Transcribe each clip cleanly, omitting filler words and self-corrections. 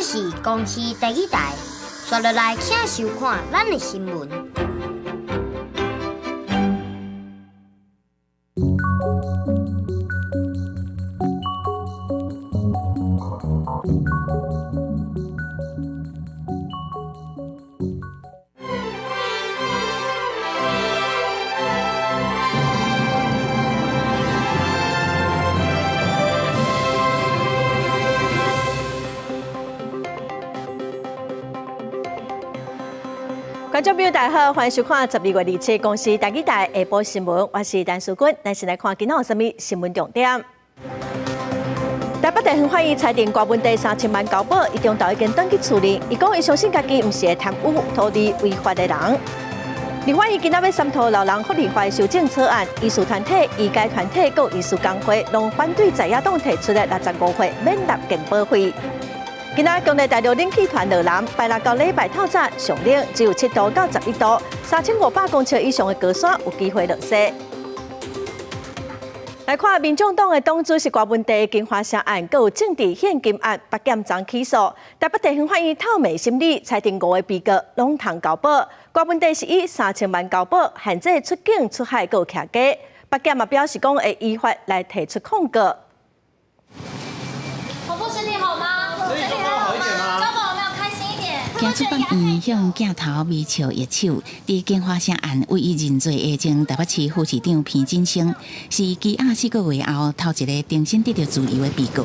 是公视第一台，刷落来请收看咱的新闻。观众朋友，大家好，欢迎收看12月27日公视台记台下晡新闻，我是陈淑君，咱先来看今仔有什么新闻重点。台北地方法院裁定郭文地3000万交保，伊中昼已经登记处理。伊讲伊相信家己毋是会贪污土地违法的人。立法院今仔要商讨老人福利法修正草案，医师团体、医界团体、各医师工会拢反对在野党提出的65岁免纳健保费。今仔国内大陆冷气团热南，拜六到礼拜透早上冷，只有7度到11度，3500公尺以上的高山有机会落雪。来看民众党的党主席郭文地金华城案，佮有政治献金案8检章起诉。台北地方法院透明审理，裁定5个被告拢通交保。郭文地是以3000万交保，限制出境出海，佮有徛家。8检也表示讲会依法来提出控告。婆婆身体好吗？身体还好吗？交保有没有开心一点？行出法院向镜头微笑握手，伫金华城案为伊认罪的前台北市副市长偏金星，是羁押4个月后头一个重新得到自由的被告。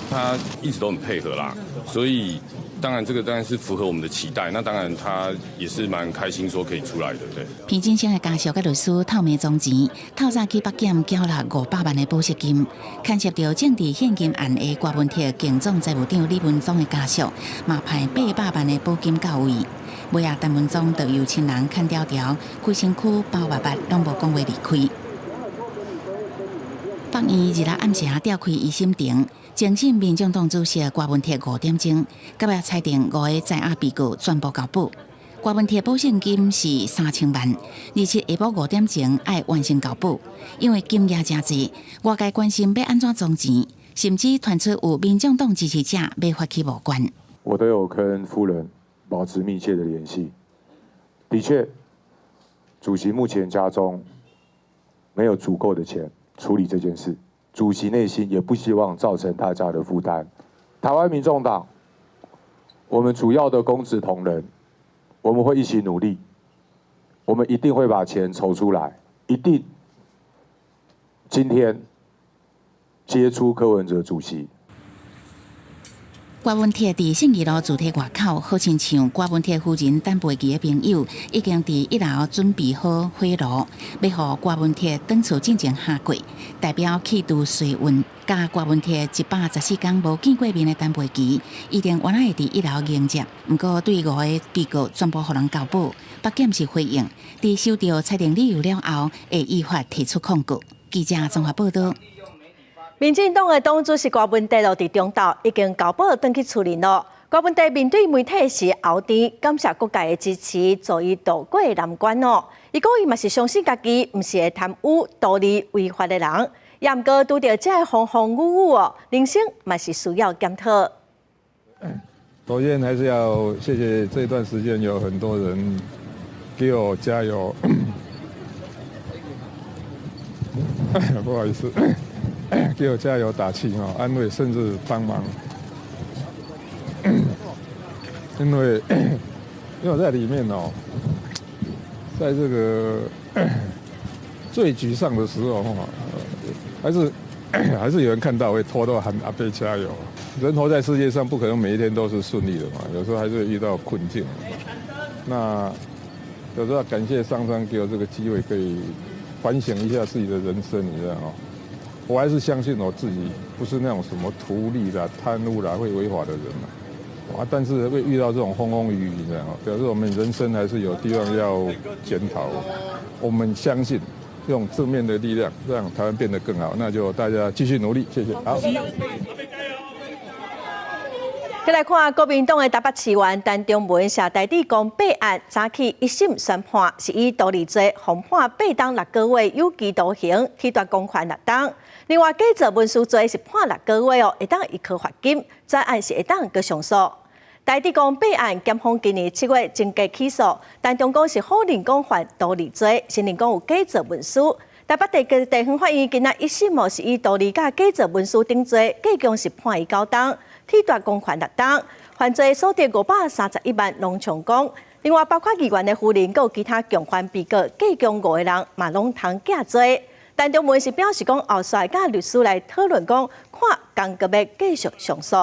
他一直都很配合啦，所以当然这个当然是符合我们的期待。那当然他也是蛮开心说可以出来的，对。偏金星的家属甲律师透明总钱，透早去8检缴纳500万的保释金。牵涉到政治献金案的郭文铁竞总财务长李文忠的家属，嘛派800万的保金到位。尾啊，陈文忠就由亲人牵条条，规身躯包白白，拢无讲话离开。法院日日暗时召开一审庭。前审民众党主席郭文铁5点钟，今日裁定5个在押被告全部交保。郭文铁保释金是3000万，而且下晡5点前要完成交保。因为金额真济，外界关心要安怎总钱，甚至传出有民众党支持者要发起募捐。我都有跟夫人保持密切的联系。的确，主席目前家中没有足够的钱处理这件事。主席内心也不希望造成大家的负担。台湾民众党，我们主要的公职同仁，我们会一起努力，我们一定会把钱筹出来，一定今天接触柯文哲主席。郭文铁伫信义路主体外口，好亲像郭文铁夫人等陪期的朋友，已经伫1楼准备好火炉，要互郭文铁转厝进前下跪，代表气度随运。甲郭文铁114天无见过面的等陪期，一定原来会伫1楼迎接。不过对5个被告全部互人交保，8检是回应，伫收到裁定理由了后，会依法提出控告。记者综合报道。民进党的党主席郭文地落伫中昼已经交保登去处理了。郭文地面对媒体时后甜，感谢各界的支持，助伊渡过难关哦。伊讲伊嘛是相信家己毋是会贪污、独立违法的人，也毋过拄到这个风风雨雨哦，人生嘛是需要检讨。首先还是要谢谢这段时间有很多人给我加油，不好意思。给我加油打气哈，安慰甚至帮忙，因为我在里面哦，在这个最沮丧的时候哈，还是有人看到会偷偷喊阿伯加油。人活在世界上不可能每一天都是顺利的嘛，有时候还是会遇到困境。那有时候要感谢上苍给我这个机会，可以反省一下自己的人生，你知道吗？我还是相信我自己不是那种什么图利啦、贪污啦、会违法的人啦，但是会遇到这种风风雨雨，你知道吗？表示我们人生还是有地方要检讨。我们相信用正面的力量让台湾变得更好，那就大家继续努力，谢谢。好。再来看国民党的台北市议员陈中文下台地公备案，早起一审宣判是以道理罪hom判8当6个月有期徒刑，褫夺公权6当。另外，假造文书罪是判6个月哦，会当1颗罚金，再案是会当搁上诉。台地公备案检方今年7月侦结起诉，但中讲是否认讲犯道理罪，承认讲有假造文书。台北地方法院今仔一审哦是以道理甲假造文书定罪，计共是判伊9当。褫夺公权6当，犯罪所得531万拢充公。另外，包括议员的夫人，佮其他共犯被告，计共5个人嘛拢通假罪。但中文是表示讲，后续甲律师来讨论讲，看刚个要继续上诉。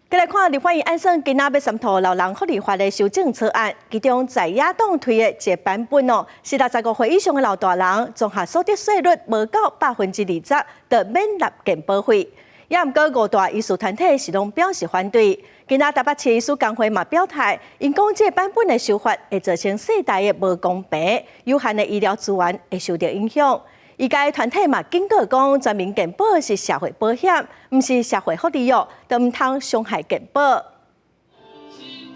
再来看立法院案算今仔要审讨老人福利法的修正草案，其中在野党推的一个版本哦，是65岁以上的老大人，综合所得税率无到20%，就免纳健保费。也毋过5大艺术团体是拢表示反对。今仔台北市艺术工会嘛表态，因讲这版本的修法会造成世代的无公平，有限的医疗资源会受到影响。医界团体嘛警告讲，全民健保是社会保险，毋是社会福利哦，都毋通伤害健保。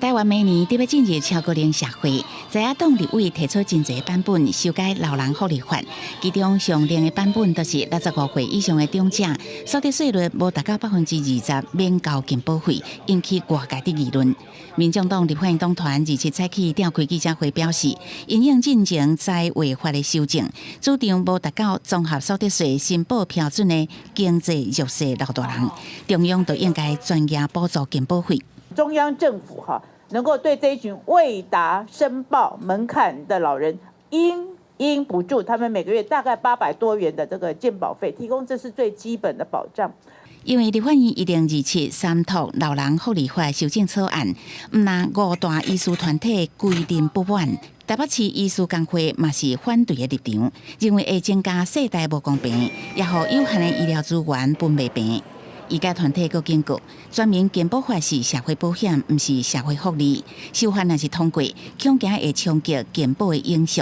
台湾每年都要进入超高龄社会，在野党立委提出真侪版本修改老人福利法，其中上令的版本就是65岁以上的长者，所得税率无达到20%免交健保费，引起外界的议论。民众党立法院党团27采取召开记者会表示，因应进行在违法的修正，主张无达到综合所得税申报标准的经济弱势老大人，中央都应该专业补助健保费。中央政府能够对这一群未达申报门槛的老人应补助他们每个月大概800多元的这个健保费，提供这是最基本的保障。因为立法院2027三读老人福利法修正草案，毋但5大艺术团体规定不满，台北市艺术工会嘛是反对的立场，认为会增加世代无公平，也互有限的医疗资源分袂平。医界团体佫警告，全民健保法是社会保险，毋是社会福利。修法若是通过，恐惊会冲击健保的永续。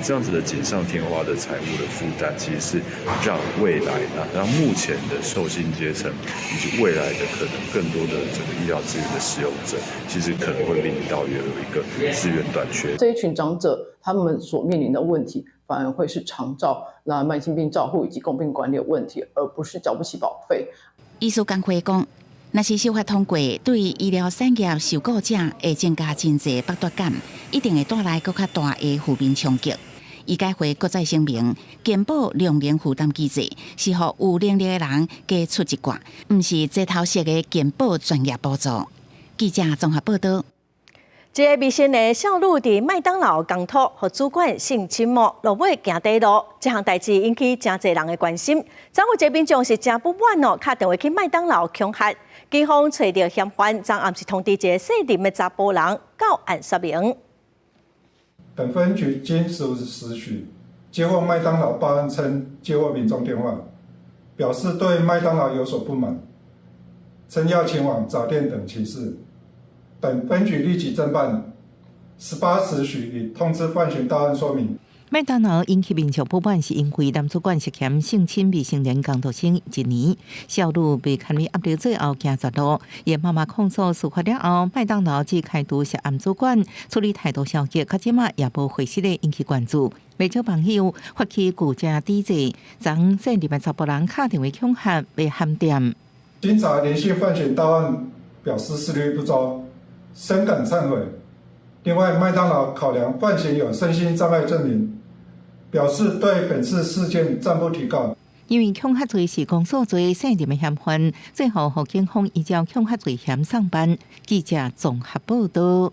这样子的锦上添花的财务的负担，其实是让未来让目前的受薪阶层以及未来的可能更多的这个医疗资源的使用者，其实可能会面临到有一个资源短缺。这一群长者他们所面临的问题，反而会是长照、慢性病照护以及共病管理的问题，而不是缴不起保费。艺术工会讲，若是修法通过，对医疗产业受雇者会增加真侪剥夺感，一定会带来更较大的负面冲击。医界会搁再声明，健保量能负担机制是予有能力的人加出一寡，毋是这头式的健保专业补助。记者综合报道。一个未成年少女伫麦当劳工作，和主管性侵没，落尾行地路，这项代志引起真侪人的关心。昨有一个民众是真不满哦，打电话去麦当劳恐吓，警方找到嫌犯，昨暗时通知一个适龄的查甫人到案说明。本分局今15时许接获麦当劳报案称接获民众电话，表示对麦当劳有所不满，称要前往早店等其事。本分局立即侦办，18时许已通知犯巡到案说明。麦当劳引起民众不满，是因为男主管涉嫌性侵未成年工读生1年，少女被牵为压力最后行绝路。伊妈妈控诉事发了后，麦当劳只开除涉案主管，处理态度消极，到即马也无回息的引起关注。未少网友发起顾家抵制，将这2名查甫人打电话恐吓被喊店。经查联系犯巡到案，表示思虑不周，深感忏悔。另外，麦当劳考量犯嫌有身心障碍证明，表示对本次事件暂不提告。因为恐吓罪是公诉罪，涉嫌的嫌犯，最后和警方依照恐吓罪嫌上班。记者综合报道。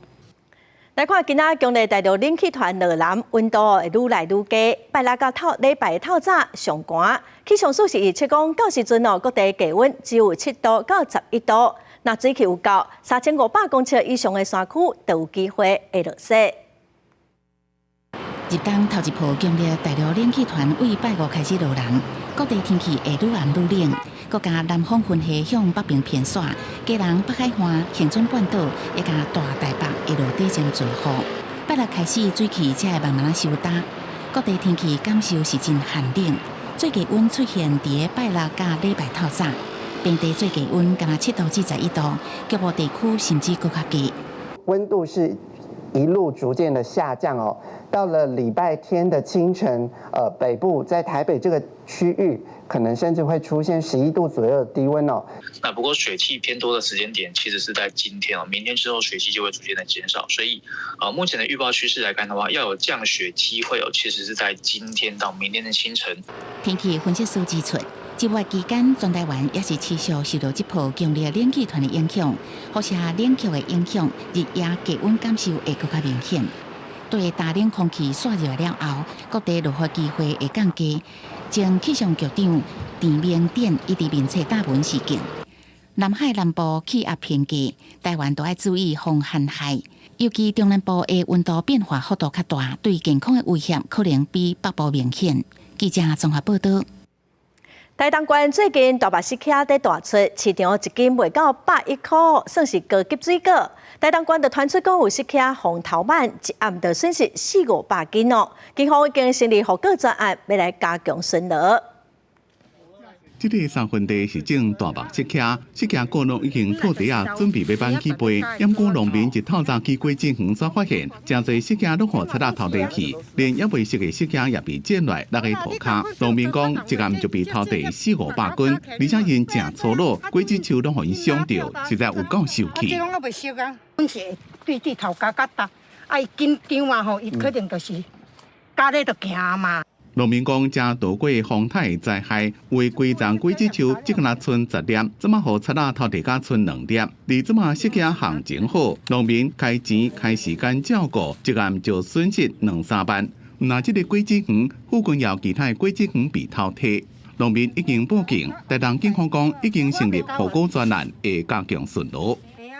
来看今仔强烈大陆冷气团热南，温度会愈来愈低。拜六到礼拜透早上寒，气象署是预测讲到时阵各地低温只有7度到11度。那水气有够，3500公尺以上的山区都有机会会落雪。入冬头一波强烈大陆冷气团为拜五开始落南，各地天气会愈暗愈冷。国家南方云系向北边偏煞，嘉南、北海岸、恒春半岛也甲大台北会落短暂阵雨。拜六开始水气才会慢慢收淡，各地天气感受是真寒冷。最低温出现伫拜六甲礼拜透早。平地最低温敢若7度至11度，局部地区甚至更较低。温度是一路逐渐的下降哦，到了礼拜天的清晨，北部在台北这个区域，可能甚至会出现11度左右的低温哦。那不过水汽偏多的时间点其实是在今天哦，明天之后水汽就会逐渐的减少，所以目前的预报趋势来看的话，要有降雪机会哦，其实是在今天到明天的清晨。天气分析师指出，这月期间，全台湾也是持续受到这波强烈冷气团的影响，或是冷却的影响，日夜低温感受会更加明显。对大冷空气散入了后，各地落雨机会会降低。前气象局长陈明典一直明确答文事件。南海南部气压偏低，台湾都要注意防寒害。尤其中南部的温度变化幅度较大，对健康的威胁可能比北部明显。记者综合报道。台东县最近大白石蟹在大出，市场一斤卖到110块，算是高级水果。台东县就传出讲有石蟹红头鳗，一暗就损失400-500斤哦。警方已经成立护告专案，要来加强巡逻。这个三分地是种大目石蟹，石蟹果农已经土地啊，准备要搬起背。因过农民一透早去过进园所发现，真侪石蟹落雨擦到头地去，连也未熟的石蟹也被捡来落在土骹。农民讲，一暗就被偷地400-500斤，而且因正粗鲁，果子树拢互因伤到，实在有够受气。这拢还未熟啊，阮是对头家甲搭，伊紧张嘛吼，伊可能就是家咧就行嘛。农民讲，正躲过风台灾害，为规丛果子树只敢剩10粒，怎么互擦到头地甲剩2粒？而怎么石蟹行情好，农民开钱开时间照顾，一暗就损失2-3万。那这个果子园附近有其他果子园被偷摕，农民已经报警，台东警方讲已经成立护告专案，会加强巡逻。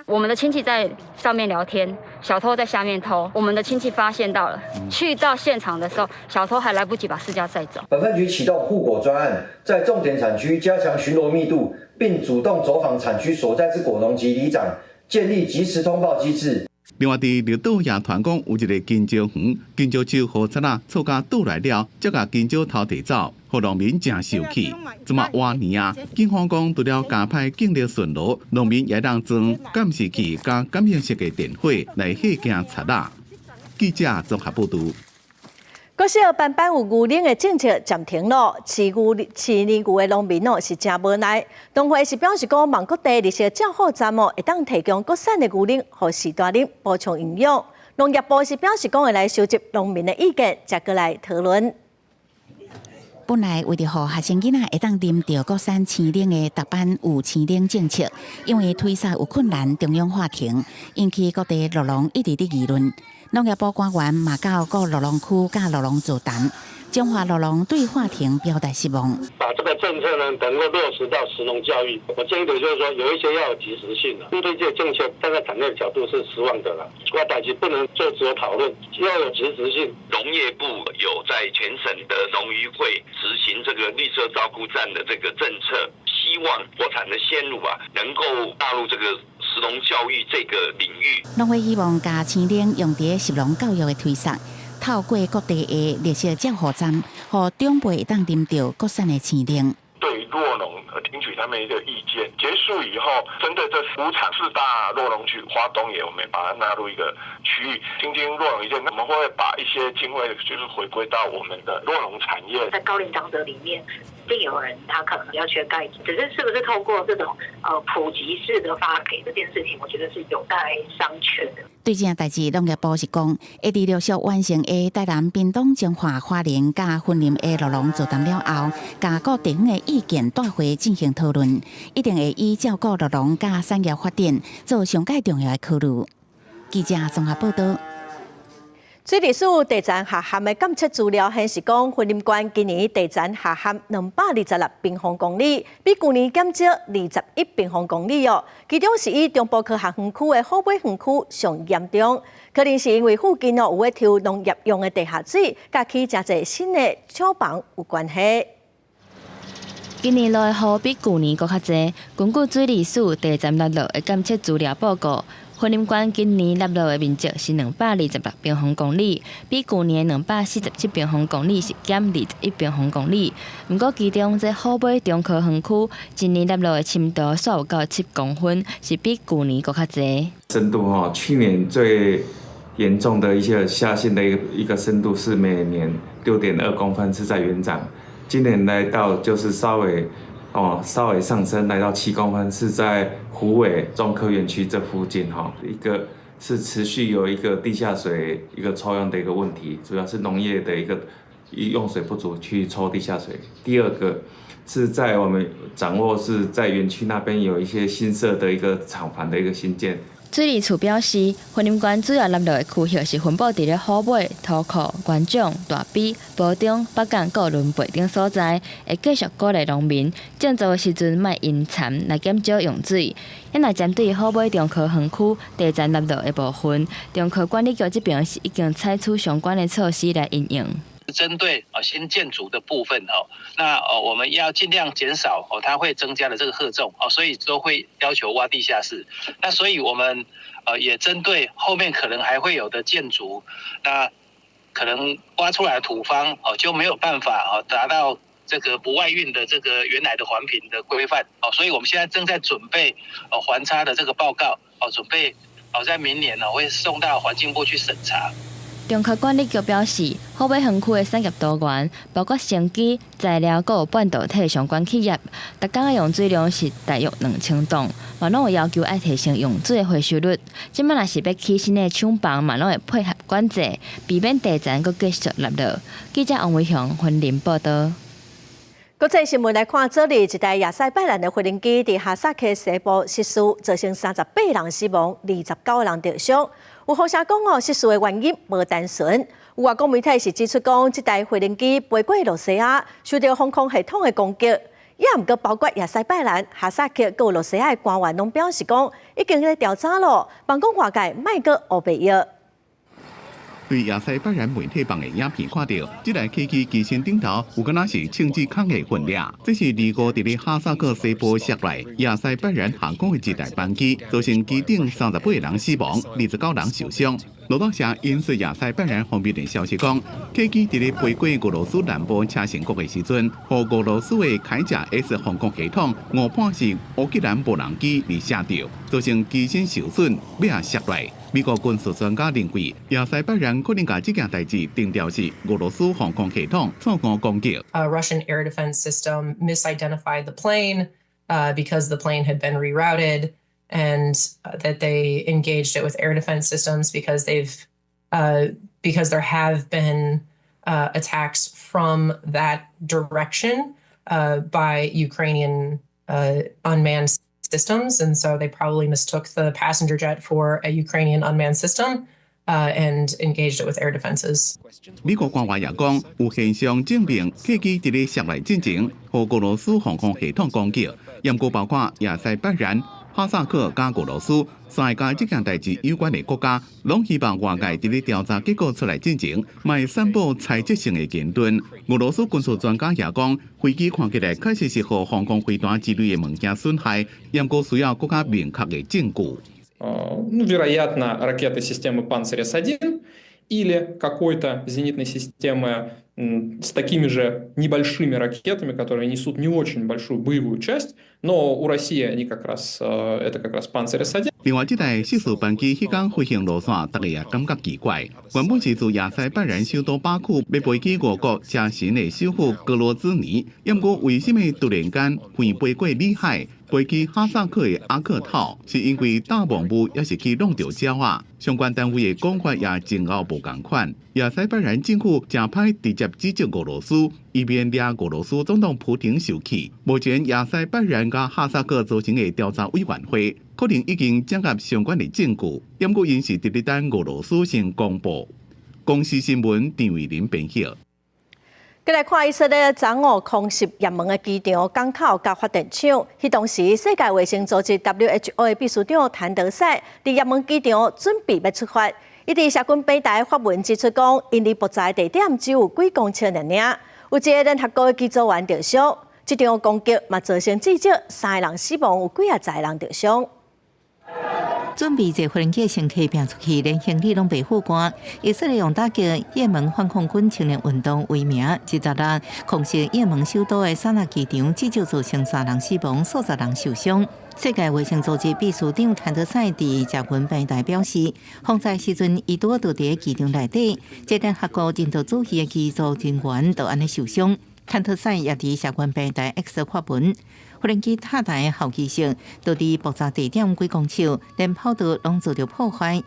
我们的亲戚在上面聊天，小偷在下面偷。我们的亲戚发现到了，去到现场的时候，小偷还来不及把释迦载走。本分局启动护果专案，在重点产区加强巡逻密度，并主动走访产区所在之果农及里长，建立及时通报机制。另外，伫绿岛也传讲有一个金蕉园，金蕉树雨擦啊，错甲倒来了，才甲金蕉偷地走，互农民真受气。怎么换年啊？警方讲除了加派警力巡逻，农民也当装监视器加感应式的电火来吓惊擦啊。记者综合报道。国小班班有牛奶的政策暂停了，饲年牛的农民是真无奈。农会是表示讲，望各地绿色照护站会当提供国产的牛奶，和士大啉补充营养。农业部是表示讲会来收集农民的意见，再过来讨论。本来为着让学生囡仔会当啉到国产青奶的特班有青奶政策，因为推销有困难，中央法庭引起各地酪农一直伫议论。农业部官员嘛到各酪农区甲酪农座谈，中华酪农对法庭表达失望。把这个政策呢能够落实到食农教育，我建议的就是说有一些要有及时性的。对这个政策站在产业的角度是失望的了，这个代志不能就只有讨论，要有及时性。农业部有在全省的农渔会执行这个绿色照顾站的这个政策，希望国产的鲜乳能够纳入这个食农教育这个领域。农会希望把青奶用在食农教育的推广，透过各地的绿色照护站，让长辈当啉到国产的青奶。对于酪农听取他们一个意见，结束以后，针对这5场4大酪农区，花东也我们把它纳入一个区域，听听酪农意见，我们会把一些经费就是回归到我们的酪农产业。在高龄长者里面，一定有人他可能要缺钙质，只是是不是透过这种普及式的发给这件事情，我觉得是有待商榷的。对这件代志，农业部是讲，会伫陆续完成的台南、屏东、彰化、花莲甲云林的酪农座谈了后，甲各地方的意见带回进行讨论，一定会以照顾酪农甲产业发展做上界重要的考虑。记者综合报道。水利署地层下陷的监测资料显示，讲云林县今年地层下陷226平方公里，比去年减少21平方公里哦。其中是以中部科学园区的虎尾园区上严重，可能是因为附近有在抽农业用的地下水，甲起真侪新的厂房有关系。今年落的雨比去年更较侪。根据水利署地层6的监测资料报告，婚姻馆今年纳入的面积是226平方公里，比去年247平方公里是减21平方公里。不过，其中这虎尾中科园区今年纳入的深度煞有到7公分，是比去年更较侪。深度去年最严重的一些下陷的一个深度是每年6.2公分，是在园长。今年来到就是稍微上升，来到7公分，是在虎尾中科园区这附近一个是持续有一个地下水一个抽样的一个问题，主要是农业的一个用水不足去抽地下水。第二个是在我们掌握是在园区那边有一些新设的一个厂房的一个新建。水利处表示，婚姻馆主要纳入的区域是分布伫咧虎尾、土库、关长、大比、埔中、北港、各仑背等所在，会继续鼓励农民种植的时阵莫因田来减少用水。因来针对虎尾中科园区地站纳入的部分，中科管理局这边是已经采取相关的措施来应用。针对新建筑的部分那我们要尽量减少它会增加的这个荷重所以都会要求挖地下室。那所以我们也针对后面可能还会有的建筑，那可能挖出来的土方就没有办法达到这个不外运的这个原来的环评的规范所以我们现在正在准备环差的这个报告准备在明年会送到环境部去审查。中科管理局表示，虎尾园区的产业多元，包括生机、材料，还有半导体相关企业，每天的用水量是大约2000吨，嘛拢有要求爱提升用水的回收率。即摆若是要起新的厂房，嘛拢会配合管制，避免地站阁继续纳入。记者王伟雄、云林报道。国际新闻来看，昨日一台亚塞拜然的无人机伫哈萨克西部失事，造成38人死亡，29人受伤。有学者讲失事的原因无单纯。有外国媒体是指出讲，这台无人机飞过罗西亚，受到防空系统的攻击。也毋过包括亚塞拜然、哈萨克、佮罗西亚的官员拢表示讲，已经在调查咯，望讲外界莫阁乌白药。对亚塞拜然媒体放的影片看到，这台飞机机身顶头有敢若是枪支孔的分裂，这是25伫咧哈萨克西部摔来亚塞拜然航空的一台班机，造成机顶38人死亡，29人受伤。路透社引述亚塞拜然方面的消息讲，飞机伫咧飞过俄罗斯南部车臣国的时阵，和俄罗斯的铠甲 S 防空系统误判是乌克兰无人机而射到，造成机身受损，尾下摔来。美国军事专家认为，亚塞拜然可能把这件代志定调是俄罗斯防空系统错误攻击。A Russian air defense system misidentified the plane because the plane had been rerouted, and that they engaged it with air defense systems because because there have been attacks from that direction by Ukrainian unmanned systems, and so they probably mistook the passenger jet for a Ukrainian unmanned system and engaged it with air defenses. 美国官员也讲，有现象证明飞机伫咧摔来进前，和俄罗斯防空系统攻击，也过包括亚塞拜然、哈萨克加俄罗斯3个这件代志有关的国家，拢希望外界伫咧调查结果出来进前，卖散布猜测性的言论。俄罗斯军事专家也讲，飞机看起来确实是和航空飞弹之类的物件损害，也过需要更加明确的证据。Вероятно, ракеты системы «Панцирь-С1» или какой-то зенитной системы с такими же небольшими ракетами, которые несут не очень большую боевую часть, но у России они это как раз «Панцирь-С1». 另外，这台失事班机迄天飞行路线，大家也感觉奇怪。原本是自亚塞拜然首都巴库要飞去俄国车臣的首府格罗兹尼，也毋过为什么突然间会飞过里海？飞去哈萨克的阿克套，是因为大网部也是去弄到鸟啊。相关单位的讲法也前后无共款。亚塞拜然政府正歹直接指责俄罗斯，以免惹俄罗斯总统普廷生气。目前亚塞拜然甲哈萨克组成的调查委员会，可能已经掌握相关的证据，也过因是直咧等俄罗斯先公布。公司新闻张伟林编辑。再来看以色列昨午空袭也门的机场、港口甲发电厂。迄当时，世界卫生组织 WHO 的秘书长谭德赛伫也门机场准备要出发。伊伫社群平台发文指出讲，因离爆炸地点只有几公尺尔，有一个联合国的机组员受伤。这场攻击嘛造成至少3个人死亡，有几10人受伤。准备在无人机乘客拼出去，连行李拢被覆盖。以色列用打击也门反恐军青年运动为名，17日空袭也门首都的萨那机场，至少造成3人死亡，数十人受伤。世界卫生组织秘书长谭德赛伫社群平台表示，风灾时阵伊拄伫机场内底，这联合国人道主义的机组人员都安尼受伤。谭德赛也伫社群平台 X 发文。无人机塔台后期性，都伫爆炸地点几公尺，连跑道拢遭到破坏。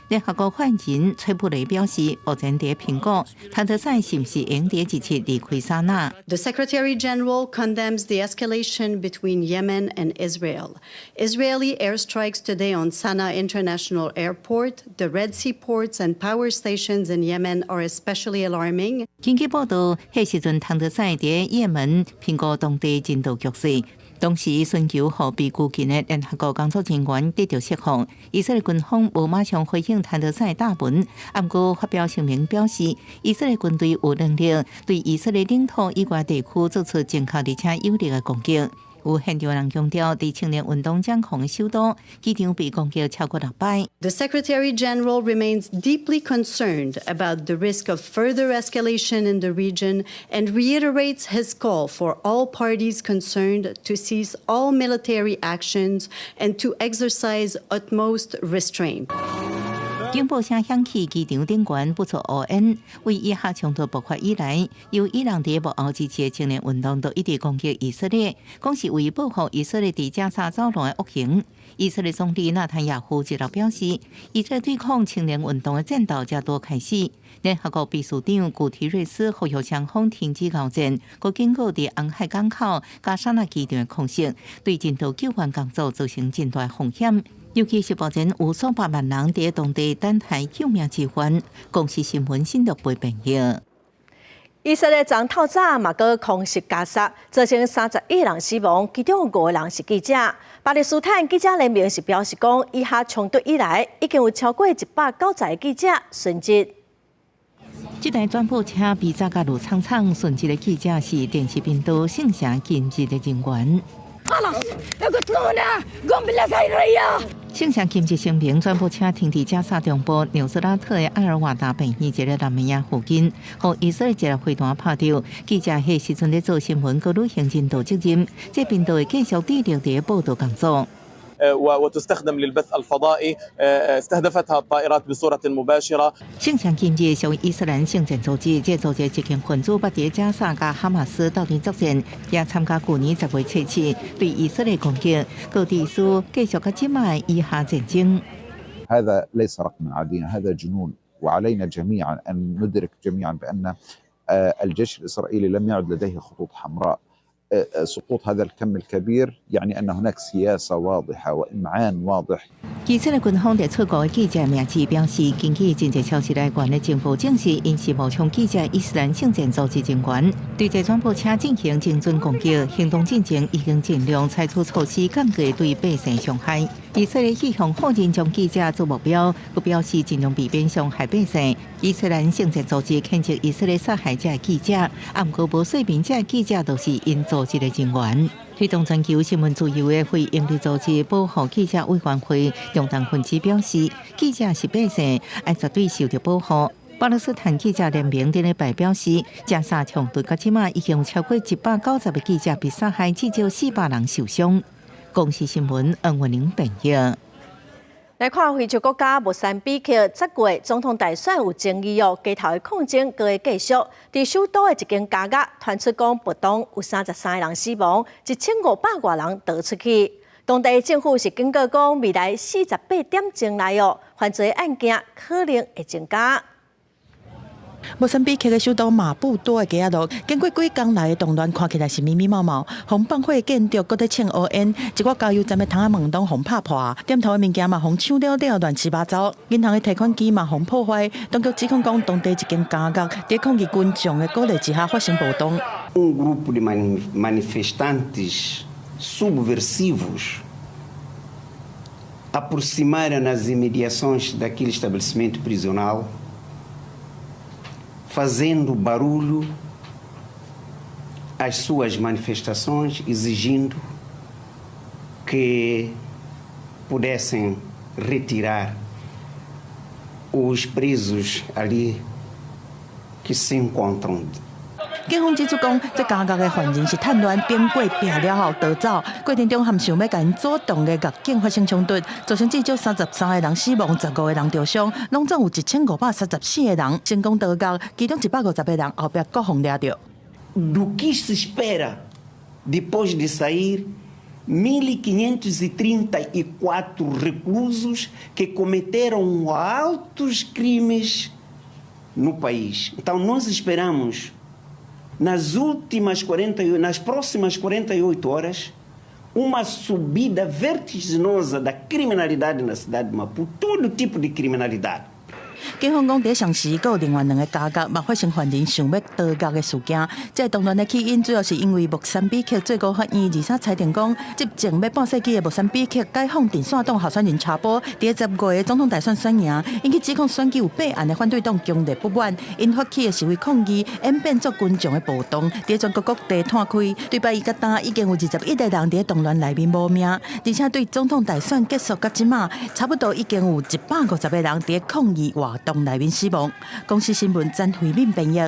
联合国发言人崔普雷表示，目前伫评估谭德赛是毋是应伫即次离开沙那。The Secretary General condemns the escalation between Yemen and Israel. Israeli airstrikes today on Sana'a International Airport, the Red Sea ports and power stations in Yemen are especially alarming. 根据报道，迄时阵谭德赛伫也门评估当地人道局势。当时寻求互被拘禁的联合国工作人员得到释放。以色列军方无马上回应谭德赛大文，不过发表声明表示，以色列军队有能力对以色列领土以外地区做出正确而且有力的攻击。有现场人强调，伫青年运动掌控的首都机场被攻击超过6摆。The Secretary General remains deeply concerned about the risk of further escalation in the region and reiterates his call for all parties concerned to cease all military actions and to exercise utmost restraint. 警报声响起，机场顶悬不出乌烟。为以哈冲突爆发以来，由伊朗伫幕后支持的青年运动都一直攻击以色列，讲是为报复以色列伫加沙走廊的恶行。以色列总理纳坦雅胡一日表示，以色列对抗青年运动的战斗才多开始。联合国秘书长古提瑞斯呼吁双方停止交战，佮警告伫红海港口、加沙那机场的空袭，对人道救援工作造成真大风险。尤其是目前有数百万人伫当地等待救命支援。公司新闻新闻陪朋友。以色列昨透早嘛个空袭加沙，造成31人死亡，其中5人是记者。巴勒斯坦记者联盟是表示讲，以哈冲突以来，已经有超过190个记者殉职。这台转播车被炸甲如苍苍，殉职的记者是电视频道圣城金日的人员。圣城金日声明，转播车停伫加沙中部纽斯拉特的埃尔瓦达病院一个南美亚附近，互以色列一个飞弹拍到。记者迄时阵咧做新闻，佮履行人道责任，这频道会继续致力伫报道工作。وتستخدم للبث الفضائي استهدفتها الطائرات بصورة مباشرة. 圣城今日属于伊斯兰圣战组织，这组织执行分子捌伫加沙甲哈马斯斗阵作战，也参加去年10月7日对以色列攻击，各地区继续甲即卖以哈战争。هذا ليس رقما عاديا، هذا جنون، وعلينا جميعا أن ندرك جميعا بأن الجيش الإسرائيلي لم يعد لديه خطوط حمراء. سقوط هذا الكم الكبير يعني أن هناك سياسة واضحة وإمعان واضح. 以色列军方在出国的记者名字表示，根据真侪消息来源的情报证实，因是冒充记者伊斯兰圣战组织人员，对这转播车进行精准攻击。行动进程已经尽量采取措施，降低对百姓伤害。以色列意向否认将记者做目标，佮表示尽量避免伤害百姓。伊斯兰圣战组织谴责以色列杀害这个记者，不过无说明这个记者都是因组织的人员。推动全球新闻自由的非营利组织保护记者委员会中党分子表示，记者是百姓，爱绝对受到保护。巴勒斯坦记者联盟顶礼拜表示，加沙冲突到即马已经有超过190个记者被杀害，至少400人受伤。公司新闻恩文玲朋友。来看非洲国家莫桑比克10月总统大选有争议哦，街头的抗争阁会继续。伫首都的一间家乐传出讲暴动，有33人死亡，1500多人逃出去。当地政府是警告讲，未来48点钟内哦，犯罪案件可能会增加。莫桑比克的首都马布多的街路，经过几天来的动乱，看起来是密密麻麻。红放火建筑，搁在呛乌烟，一个加油站的窗仔门拢互拍破，店头的物件嘛互抢了了，乱七八糟。银行的提款机嘛互破坏。当局指控讲，当地一间家乐在抗议群众的鼓励之下发生暴动。grupo de manifestantes subversivos aproximaram nas imediações daquele estabelecimento prisional, fazendo barulho às suas manifestações, exigindo que pudessem retirar os presos ali que se encontram. 警方指出讲，这加价的犯人是趁乱边过壁了后逃走，过程中含想要甲因主动的甲警发生冲突，造成至少33个人死亡，15个人受伤，拢总有1534个人成功逃脱，其中150个人后壁各方抓到。Do que se espera depois de sair 1.534 reclusos que cometeram altos crimes no país. Então nós esperamos nas próximas 48 horas, uma subida vertiginosa da criminalidade na cidade de Maputo, todo tipo de criminalidade. 警方讲，在上时，还有另外2个加价，莫发生犯人想要逃价的事件。这动乱的起因，主要是因为莫桑比克最高法院23裁定讲，执政要半世纪的莫桑比克解放电线党候选人查波，在10月的总统大选选赢，引起指控选举有备案的反对党强烈不满，因发起的示威抗议演变作群众的暴动，在全国各地摊开。对拜伊甲单已经有21个人在动乱内面无命，而且对总统大选结束到即马，差不多已经有150个人在抗议活动内面死亡。公司新闻詹慧敏编译。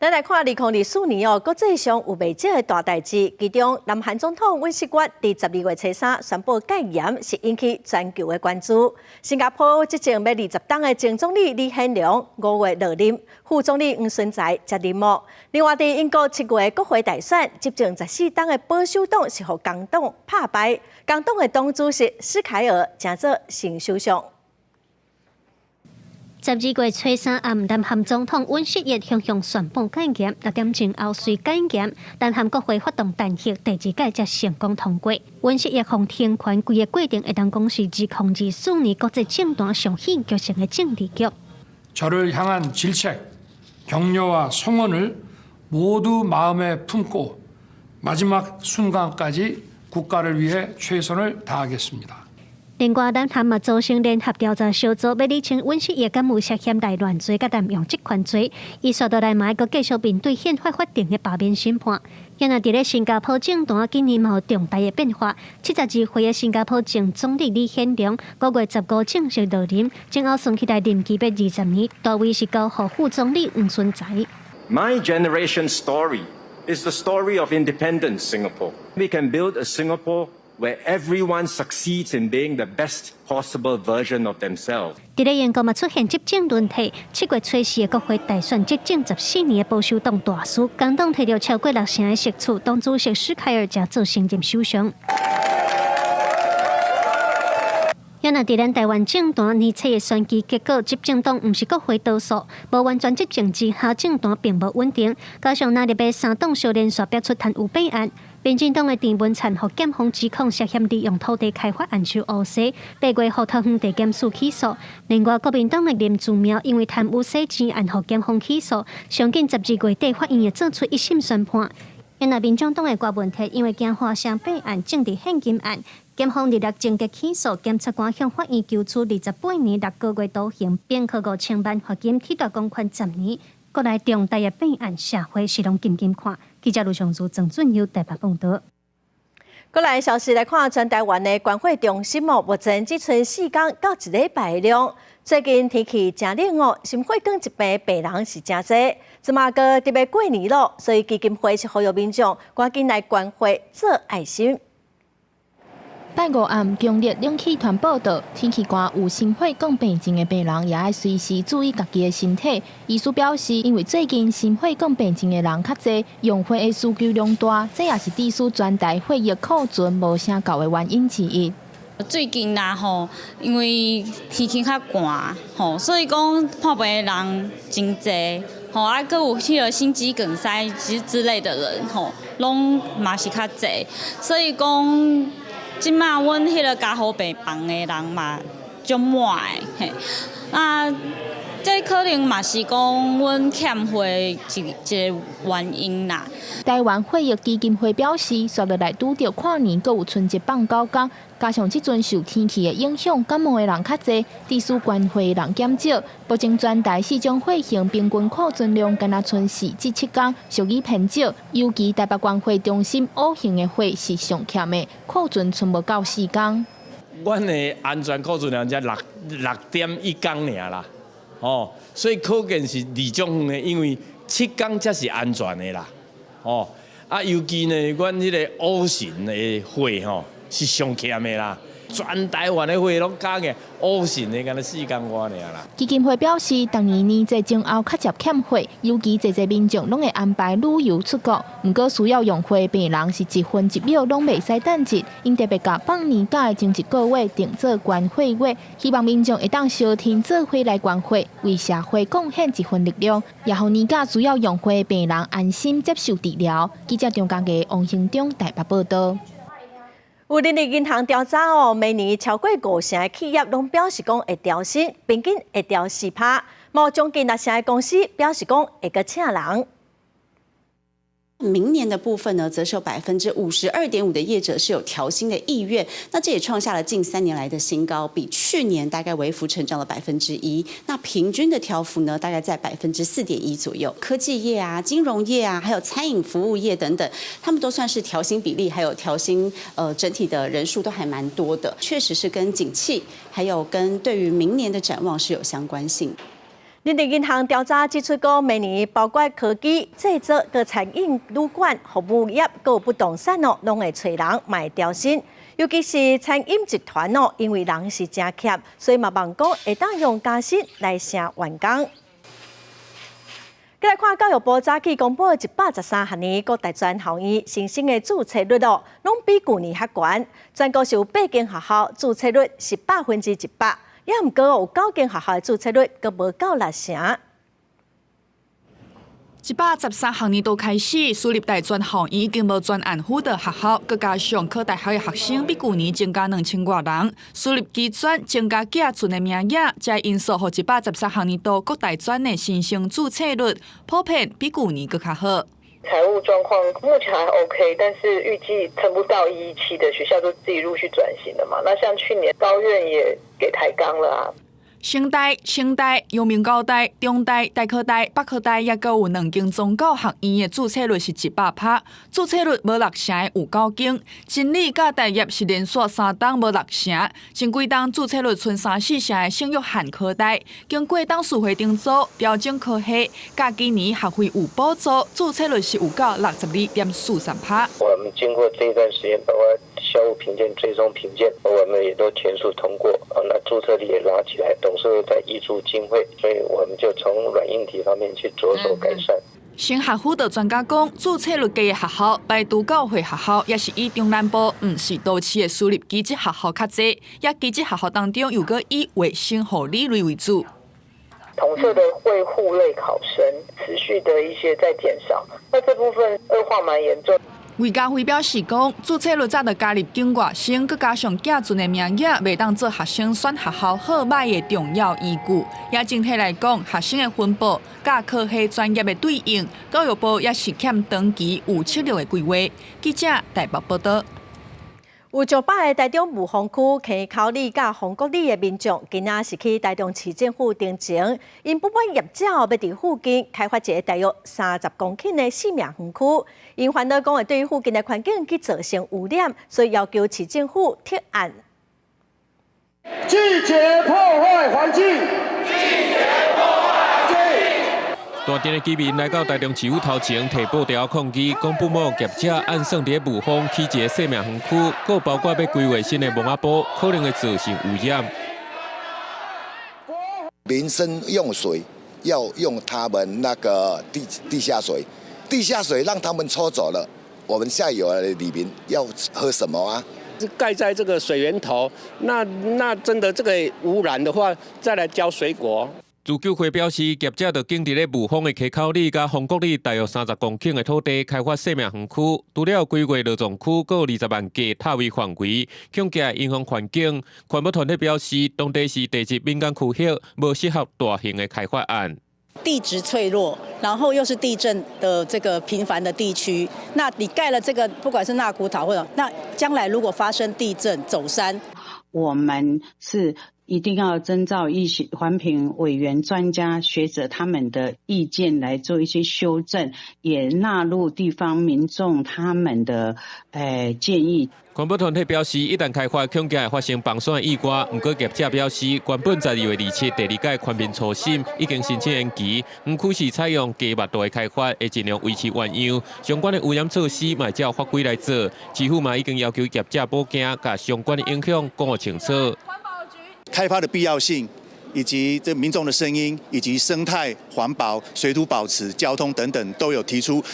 咱来看2024年国际上有未少的大代志，其中南韩总统尹锡悦伫12月初3宣布戒严，是引起全球的关注。新加坡执政要20党的前总理李显龙5月落任，副总理黄顺才接任务。另外，伫英国7月国会大选，执政14党的保守党是互工党拍败，工党的党主席施凯尔成做新首相。12月初3暗，南韩总统尹锡悦向宣布戒严，6点钟后随戒严，南韩国会发动弹劾，第2届才成功通过。尹锡悦向停权规个过程，会当讲是2024年国际政坛上戏剧性的政治剧。 저를 향한 질책, 격려와 성원을 모두 마음에 품고 마지막 순간까지 국가를 위해 최선을 다하겠습니다. 另外，南韩嘛组成联合调查小组，要厘清尹锡悦敢有涉嫌内乱罪、甲滥用职权罪。伊续倒来嘛，阁继续面对宪法法定的罢免审判。因为伫咧新加坡政坛今年嘛有重大的变化，72岁的新加坡前总理李显龙5月15正式落任，正后算起来任期要20年，大位是交予副总理黄顺才。My generation's story is the story of independent Singapore. We can build a Singapore where everyone succeeds in being the best possible version of themselves. 伫咧英国嘛出现执政轮替，7月初4的国会大选执政14年的保守党大输，工党摕到超过6成的席次，党主席施凯尔才做承任首相。因为伫咱台湾政坛年初的选举结果，执政党毋是国会多数，无完全执政之下，政坛并无稳定。加上那日被3党小连续逼出贪污弊案，民进党的郑文灿和检方指控涉嫌利用土地开发暗收乌西，8月互桃园地检署起诉。另外，国民党的林祖苗因为贪污洗钱案互检方起诉，上紧12月底法院会做出一审宣判。因为民众党的郭文铁因为惊花商弊案、政治献金案，检方日正结起诉，检察官向法院求处28年6个月徒刑，并科5000万罚金，替代公款10年。国内重大的弊案，社会是拢紧看。记者卢尚珠、郑俊佑台北报道。过来消息来看，全台湾的观火中心目前只剩4天到1礼拜的量。最近天气真冷哦，心血管疾病病人是真多。即马个特别过年咯，所以基金会是呼吁民众赶紧来观火做爱心。拜五暗，强烈冷气团报道，天气寒有心血管病症的病人也要随时注意家己的身体。医师表示，因为最近心血管病症的人较多，用火的需求量大，这也是致使全台血液库存无啥够的原因之一。最近啦吼，因为天气较寒吼，所以讲破病的人真侪吼，啊，搁有迄个心肌梗塞之类的人吼，拢嘛是较侪，所以讲即马阮迄个加护病房的人嘛足满的嘿，啊，这可能嘛是讲阮欠血一个原因啦。台湾血液基金会表示，续落来拄着跨年，阁有春节放9天，加上即阵受天气的影响，感冒的人较侪，致使捐血的人减少。目前全台4种血型平均库存量，敢若剩4至7天，属于偏少。尤其台北捐血中心5型的血是上欠的，库存剩无到4天。阮的安全库存量才6.1天尔啦，哦，所以可见是2种远的，因为7天才是安全的啦，哦，啊，尤其呢，阮迄个乌神的货吼是上欠的啦。全台湾的货拢加起，乌神的敢若4天外尔啦。基金会表示，当年年节前后较接欠货，尤其侪民众拢会安排旅游出国，毋过需要用货的病人是1分1秒拢袂使等一，因特别甲放年假的前1个月定做捐货月，希望民众会当烧天做伙来捐货，为社会贡献1份力量，也互年假需要用货的病人安心接受治疗。记者张家嘅王兴忠台北报道。有人力银行调查每年超过5成的企业拢表示讲会调薪，平均会调4%，无将近6成的公司表示讲会个请人。明年的部分呢，则是有52.5%的业者是有调薪的意愿，那这也创下了近3年来的新高，比去年大概微幅成长了1%。那平均的调幅呢，大概在4.1%左右。科技业啊、金融业啊，还有餐饮服务业等等，他们都算是调薪比例还有调薪整体的人数都还蛮多的，确实是跟景气还有跟对于明年的展望是有相关性。人力银行调查指出，讲每年包括科技、制作、个餐饮、旅馆、服务业、个不动产拢会找人卖调薪。尤其是餐饮集团因为人是真欠，所以嘛望讲会当用加薪来请员工。再来看教育部早起公布113学年各大专校院新生的注册率拢比去年较悬，全国是有8间学校注册率是100%。也毋过有9间学校的注册率阁无到6成。113学年度开始，私立大专校院已经无专案辅导学校，佮加上考大学的学生比去年增加2000多人，私立基专增加寄存的名额，这因素互113学年度各大专的新生注册率普遍比去年更较好。财务状况目前还 OK， 但是预计撑不到1期的学校都自己陆续转型了嘛。那像去年高院也给抬纲了啊。成大、清大、阳明高大、中大、大科大、北科大，也各有2间宗教学院的注册率是100%，注册率无6成的有9间。真理甲大业是连续3档无6成，前几档注册率剩3-4成的圣约翰科大，经过档数会定组标准科系，甲今年学费有补助，注册率是有到62.43%。我们经过这一段时间，包括校务评鉴、最终评鉴，我们也都全数通过，那注册率也拉起来，董事会在挹注经费，所以我们就从软硬体方面去着手改善。新学辅导专家讲，注册率低的学校，排除教会学校，也是以中南部毋是都市的私立基职学校较济，也基职学校当中又个以卫生护理类为主。同社的会护类考生持续的一些在减少，那这部分恶化蛮严重。卫教会表示讲，注册率早就加入境外生，佮加上寄存的名额，袂当做学生选学校好歹的重要依据。也整体来讲，学生的分布、甲科系专业的对应，教育部也是欠长期有策略的规划。记者台北报道。有9百个台中雾峰区溪口里甲丰国里的民众，今仔是去台中市政府申请，因不满业者要伫附近开发一个大约30公顷的市民园区，因烦恼讲会对附近的环境去造成污染，所以要求市政府撤案。拒绝破坏环境，拒绝破坏环境。大阵的居民来到台中市府头前，提布条抗议，讲不满业者按算伫雾峰起一个生命园区，佮包括要规划新的蒙阿波，可能会造成污染。民生用水要用他们那个地下水，地下水让他们抽走了，我们下游的里民要喝什么啊？是盖在这个水源头，那真的这个污染的话，再来浇水果。自救会表示，业者就经伫咧雾峰的溪口里甲丰国里大约30公顷的土地开发生命园区，除了规划乐藏区，还有20万价塔位范围，恐惊影响环境。环保团体表示，当地是地质敏感区域，无适合大型的开发案。地质脆弱，然后又是地震的这个频繁的地区，那你盖了这个，不管是纳古塔或者那将来如果发生地震走山，我们是一定要征召一些环评委员、专家学者他们的意见来做一些修正，也纳入地方民众他们的建议。环保团体表示，一旦开发，恐惊会发生崩山意外。不过业者表示，原本12月27第2届环评初审已经申请延期，园区是采用低密度的开发，会尽量维持原样。相关的污染措施嘛，照法规来做。政府嘛已经要求业者报警，把相关的影响讲个清楚。开发的必要性，以及这民众的声音，以及生态环保、水土保持、交通等等，都有提出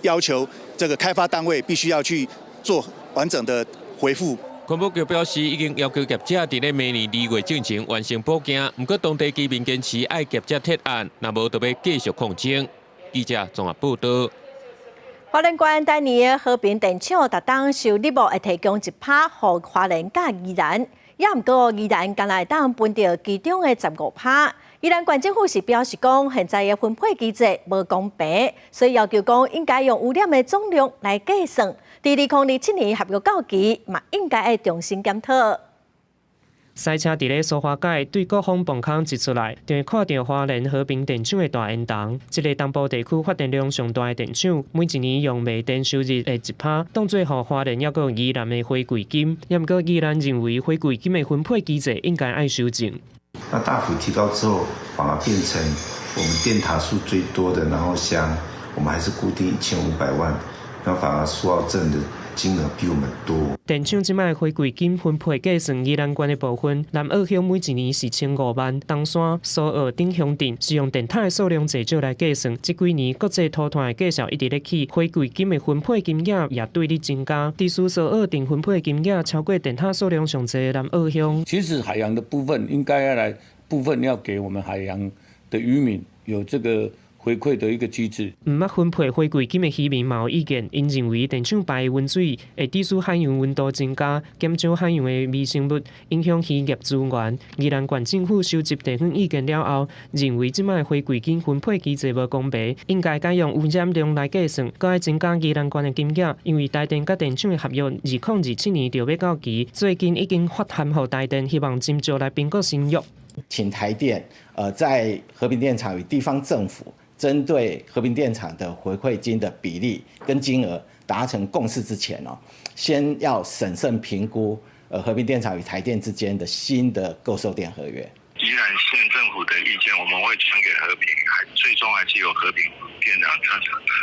要求这个开发单位必须要去做完整的回复。环保局表示，已经要求业者伫咧明年2月进行完成报警，不过当地居民坚持爱业者撤案，若无就要继续抗争。记者综合报道。花莲县今年的和平电厂特当受礼物会提供1%予花莲甲宜兰。也毋过，宜兰敢来当分到其中的15%。宜兰县政府是表示讲，现在的分配机制无公平，所以要求讲应该用污染的总量来计算。在2027年合约到期，嘛应该要重新检讨。赛车伫咧苏花界对各方磅空一出来，就会看到花莲和平电厂的大烟筒。这个东部地区发电量上大的电厂，每一年用卖电收入的1%，当做予花莲还有宜兰的回馈金。也毋过宜兰认为回馈金的分配机制应该要修正。那大幅提高之后，反而变成我们电塔数最多的，然后像我们还是固定1500万，那反而苏澳镇的金额比我们多。电厂即摆回馈金分配计算宜兰县的部分，南澳乡每一年是1500万，东山、苏澳等乡镇是用电塔的数量最少来计算。这几年国际图团的介绍一直咧起，回馈金的分配金额也对你增加。地苏苏澳等分配金额超过电塔数量上济的南澳乡。其实海洋的部分应该要给我们海洋的渔民有这个回馈的一个机制。毋捌分配回馈金的渔民嘛有意见，因认为电厂排的温水会致使海洋温度增加，减少海洋的微生物，影响渔业资源。宜兰县政府收集地方意见了后，认为即摆回馈金分配机制无公平，应该改用污染量来计算，搁要增加宜兰县的金额。因为台电甲电厂的合约2027年就要到期，最近已经发函予台电，希望斟酌来评估新约。请台电在和平电厂与地方政府针对和平电厂的回馈金的比例跟金额达成共识之前先要审慎评估和平电厂与台电之间的新的购售电合约。宜兰县政府的意见我们会传给和平，最终还是由和平电厂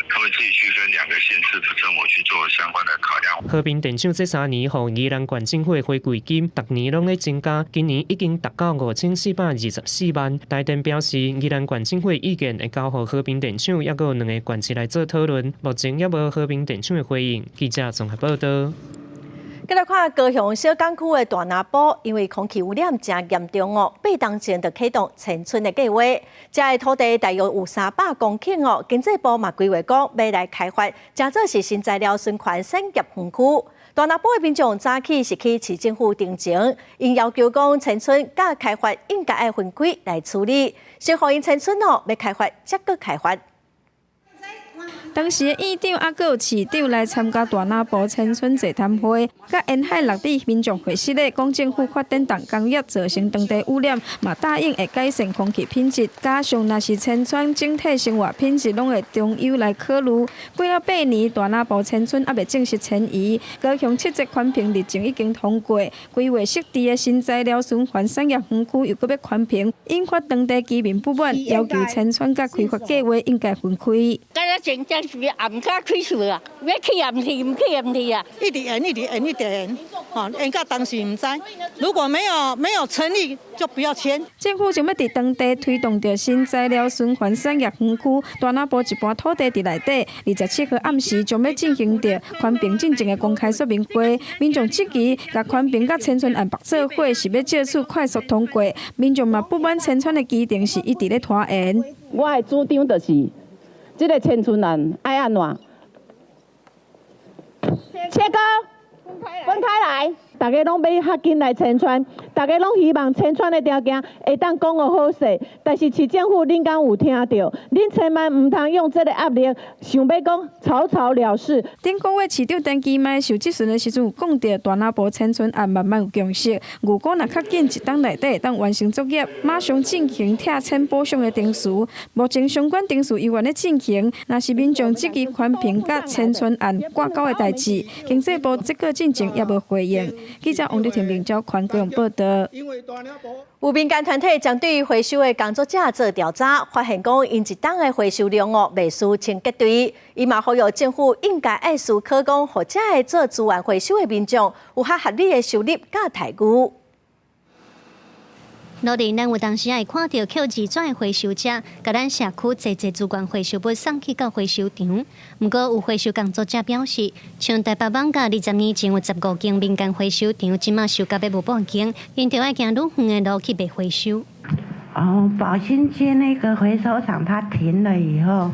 他们自己去跟2个县市的政府去做相关的考量。和平电厂这3年予宜兰县政府的回馈金，逐年拢在增加，今年已经达到5424万。台电表示，宜兰县政府的意见会交予和平电厂，也有2个县市来做讨论，目前也无和平电厂的回应。记者综合报道。再来看高雄小港区的大拿埔，因为空气污染真严重8当前就启动迁村的计划。这个土地大约有300公顷经济部嘛规划讲要来开发，这做是新材料循环产业园区。大拿埔的民众早起是去市政府申请，因要求讲迁村甲开发应该要分开来处理，先互因迁村要开发再搁开发。当时的院长还有市长来参加大拿埔迁村座谈会，甲沿海落地民众会室咧，讲政府发展重工业造成当地污染，嘛答应会改善空气品质，加上若是迁村整体生活品质拢会中优来考虑。过了8年，大拿埔迁村还未正式迁移，高雄7节环评日前已经通过，规划设置的新材料循环产业园区又搁要环评，引发当地居民不满，要求迁村甲开发计划应该分开。真正是也唔敢开始啊，要去也唔去，唔去也唔去啊，一直延，延到当时唔知，如果没有成立，就不要签。政府想要伫当地推动着新材料循环产业园区，大拿埔一半土地伫内底，27号暗时将要进行着环评进程的公开说明会，民众质疑，甲环评甲迁村案绑做伙是要借此快速通过，民众嘛不满迁村的基定是一直咧拖延。我的主张就是。这个迁村案爱安怎？切割，分开来，大家拢要较紧来迁村。大家拢希望千川的条件会当讲个好势，但是市政府恁敢有听到？恁千万唔通用这个压力，想要讲草草了事。顶个月市长登记卖受质询的时阵，有讲到大南部迁村案慢慢有共识，如果若较紧一档内底当完成作业，马上进行拆迁补偿的程序。目前相关程序依然咧进行，若是民众积极环评甲迁村案挂钩的代志，经济部这个进程也无回应。记者王丽婷领交全国报道。有民间团体将对回收的工作者做调查，发现讲因一档的回收量未输清结对，伊嘛呼吁政府应该爱思考讲，或者会做资源回收的民众有较合理的收入甲待遇。努力，咱有当时会看到扣字转的回收者，甲咱社区侪资源回收物送去到回收场。毋过有回收工作者表示，像台北网甲20年前有15间民间回收场，即马收到要无半间，因着要行愈远的路去被回收。保新街那个回收厂它停了以后，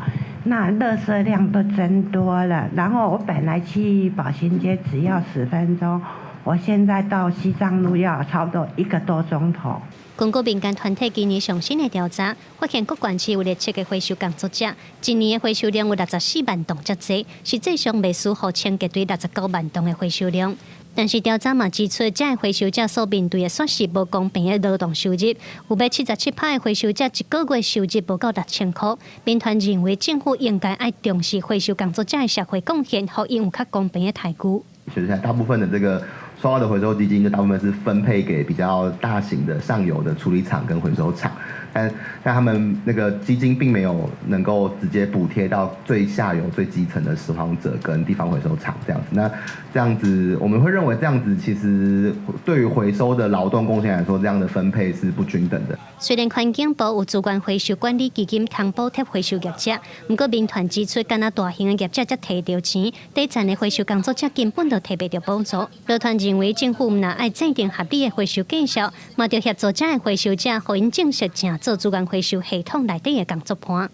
那垃圾量都增多了。然后我本来去保新街只要10分钟，我现在到西藏路要差不多1个多钟头。根据民间团体今年上新的调查，发现各县市有列册的回收工作者，今年的回收量有64万吨之多，实际上未输互清洁队69万吨的回收量。但是调查嘛指出，这些回收者所面对的算是无公平的劳动收入，有77%的回收者一个月收入不够6000块。民团认为政府应该爱重视回收工作者的社会贡献，互因有较公平的待遇。现在大部分的这个收到的回收基金，就大部分是分配给比较大型的上游的处理厂跟回收厂，但他们那个基金并没有能够直接补贴到最下游、最基层的拾荒者跟地方回收厂这样子。那这样子，我们会认为这样子其实对于回收的劳动贡献来说，这样的分配是不均等的。虽然环境部有资源回收管理基金通补贴回收业者，不过民团指出，敢若大型的业者才摕到钱，底层的回收工作者根本就摕不到补助。劳团认为政府唔若爱制定合理的回收计划，嘛着协助这些回收者，互因正式正做资源回收系统内底的工作盘。